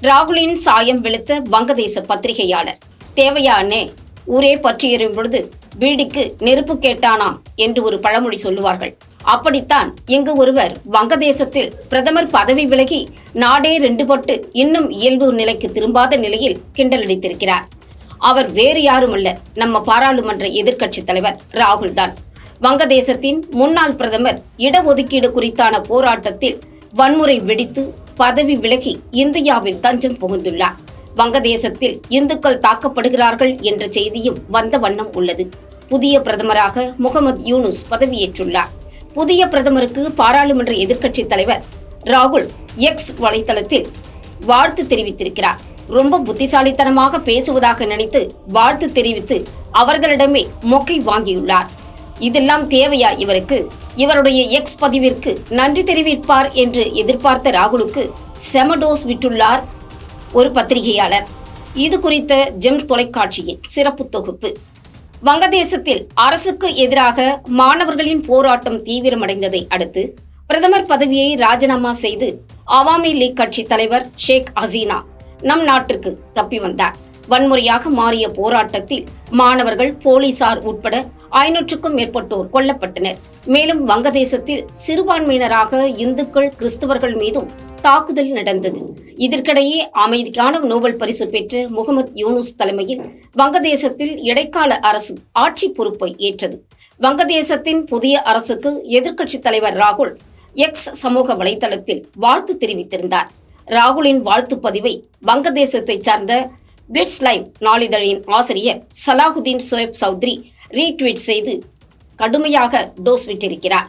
ராகுலின் சாயம் வெளுத்த வங்கதேச பத்திரிகையாளர். தேவையா அண்ணே, ஊரே பற்றி எறியும் பொழுது வீடுக்கு நெருப்பு கேட்டானாம் என்று ஒரு பழமொழி சொல்லுவார்கள். அப்படித்தான் இங்கு ஒருவர் வங்கதேசத்தில் பிரதமர் பதவி விலகி நாடே ரெண்டுபட்டு இன்னும் இயல்பு நிலைக்கு திரும்பாத நிலையில் கிண்டலடித்திருக்கிறார். அவர் வேறு யாருமல்ல, நம்ம பாராளுமன்ற எதிர்க்கட்சி தலைவர் ராகுல் தான். வங்கதேசத்தின் முன்னாள் பிரதமர் இடஒதுக்கீடு குறித்தான போராட்டத்தில் வன்முறை வெடித்து பதவி விலகி இந்தியாவில் தஞ்சம் புகுந்துள்ளார். வங்கதேசத்தில் இந்துக்கள் தாக்கப்படுகிறார்கள் என்ற செய்தியும் வந்த வண்ணம் உள்ளது. புதிய பிரதமராக முகமது யூனுஸ் பதவியேற்றுள்ளார். புதிய பிரதமருக்கு பாராளுமன்ற எதிர்க்கட்சி தலைவர் ராகுல் எக்ஸ் வலைத்தளத்தில் வாழ்த்து தெரிவித்திருக்கிறார். ரொம்ப புத்திசாலித்தனமாக பேசுவதாக நினைத்து வாழ்த்து தெரிவித்து அவர்களிடமே மொக்கை வாங்கியுள்ளார். இதெல்லாம் தேவையா இவருக்கு? இவருடைய எக்ஸ் பதிவிற்கு நன்றி தெரிவிப்பார் என்று எதிர்பார்த்த ராகுலுக்கு செமடோஸ் விட்டுள்ளார் ஒரு பத்திரிகையாளர். இது குறித்த ஜெம் தொலைக்காட்சியின் சிறப்பு தொகுப்பு. வங்கதேசத்தில் அரசுக்கு எதிராக மாணவர்களின் போராட்டம் தீவிரமடைந்ததை அடுத்து பிரதமர் பதவியை ராஜினாமா செய்து அவாமி லீக் கட்சி தலைவர் ஷேக் ஹசீனா நம் நாட்டிற்கு தப்பி வந்தார். வன்முறையாக மாறிய போராட்டத்தில் மாணவர்கள், போலீசார் உட்பட 500க்கும் மேற்பட்டோர் கொல்லப்பட்டனர். மேலும் வங்கதேசத்தில் சிறுபான்மையினராக இந்துக்கள், கிறிஸ்தவர்கள் மீதும் தாக்குதல் நடந்தது. இதற்கிடையே அமைதிக்கான நோபல் பரிசு பெற்ற முகமது யூனுஸ் தலைமையில் வங்கதேசத்தில் இடைக்கால அரசு ஆட்சி பொறுப்பை ஏற்றது. வங்கதேசத்தின் புதிய அரசுக்கு எதிர்க்கட்சி தலைவர் ராகுல் எக்ஸ் சமூக வலைதளத்தில் வாழ்த்து தெரிவித்திருந்தார். ராகுலின் வாழ்த்து பதிவை வங்கதேசத்தை சார்ந்த பிளிட்ஸ் லைவ் நாளிதழின் ஆசிரியர் சலாஹுதீன் சோயப் சௌத்ரி ரீட்வீட் செய்து கடுமையாக டோஸ் விட்டிருக்கிறார்.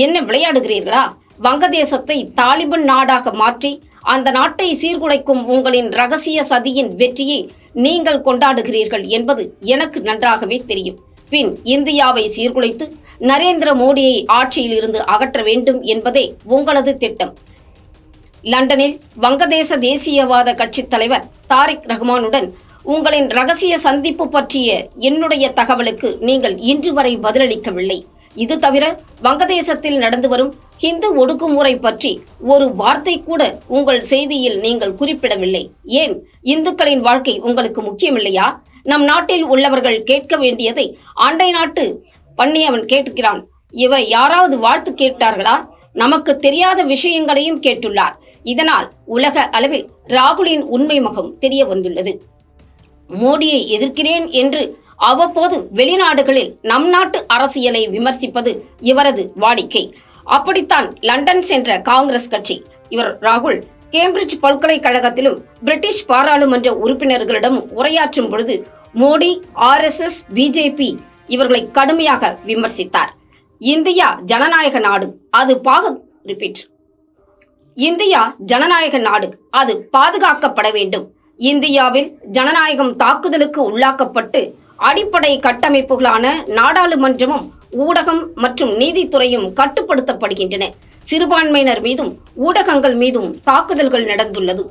என்ன விளையாடுகிறீர்களா? வங்கதேசத்தை தாலிபான் நாடாக மாற்றி அந்த நாட்டை சீர்குலைக்கும் உங்களின் ரகசிய சதியின் வெற்றியை நீங்கள் கொண்டாடுகிறீர்கள் என்பது எனக்கு நன்றாகவே தெரியும். பின் இந்தியாவை சீர்குலைத்து நரேந்திர மோடியை ஆட்சியில் இருந்து அகற்ற வேண்டும் என்பதே உங்களது திட்டம். லண்டனில் வங்கதேச தேசியவாத கட்சி தலைவர் தாரிக் ரஹ்மானுடன் உங்களின் ரகசிய சந்திப்பு பற்றிய என்னுடைய தகவலுக்கு நீங்கள் இன்று வரை பதிலளிக்கவில்லை. இது தவிர வங்கதேசத்தில் நடந்து வரும் ஹிந்து ஒடுக்குமுறை பற்றி ஒரு வார்த்தை கூட உங்கள் செய்தியில் நீங்கள் குறிப்பிடவில்லை. ஏன், இந்துக்களின் வாழ்க்கை உங்களுக்கு முக்கியமில்லையா? நம் நாட்டில் உள்ளவர்கள் கேட்க வேண்டியதை அண்டை நாட்டு பண்ணியவன் கேட்கிறான். இவர் யாராவது வாழ்த்து கேட்டார்களா? நமக்கு தெரியாத விஷயங்களையும் கேட்டுள்ளார். இதனால் உலக அளவில் ராகுலின் உண்மை முகம் தெரிய வந்துள்ளது. மோடியை எதிர்க்கிறேன் என்று அவ்வப்போது வெளிநாடுகளில் நம் நாட்டு அரசியலை விமர்சிப்பது இவரது வாடிக்கை. அப்படித்தான் லண்டன் சென்ற காங்கிரஸ் கட்சி இவர் ராகுல் கேம்பிரிட்ஜ் பல்கலைக்கழகத்திலும் பிரிட்டிஷ் பாராளுமன்ற உறுப்பினர்களிடம் உரையாற்றும் பொழுது மோடி, RSS, பிஜேபி இவர்களை கடுமையாக விமர்சித்தார். இந்தியா ஜனநாயக நாடு, இந்தியா ஜனநாயக நாடு, அது பாதுகாக்கப்பட வேண்டும். இந்தியாவில் ஜனநாயகம் தாக்குதலுக்கு உள்ளாக்கப்பட்டு அடிப்படை கட்டமைப்புகளான நாடாளுமன்றமும் ஊடகம் மற்றும் நீதித்துறையும் கட்டுப்படுத்தப்படுகின்றன. சிறுபான்மையினர் மீதும் ஊடகங்கள் மீதும் தாக்குதல்கள் நடந்துள்ளது.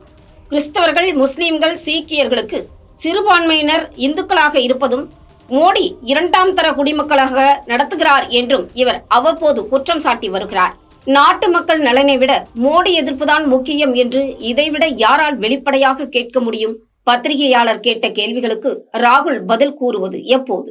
கிறிஸ்தவர்கள், முஸ்லிம்கள், சீக்கியர்களுக்கு சிறுபான்மையினர் இந்துக்களாக இருப்பதும் மோடி 2ஆம் தர குடிமக்களாக நடத்துகிறார் என்றும் இவர் அவ்வப்போது குற்றம் சாட்டி வருகிறார். நாட்டு மக்கள் நலனை விட மோடி எதிர்ப்புதான் முக்கியம் என்று இதைவிட யாரால் வெளிப்படையாக கேட்க முடியும்? பத்திரிகையாளர் கேட்ட கேள்விகளுக்கு ராகுல் பதில் கூறுவது எப்போது?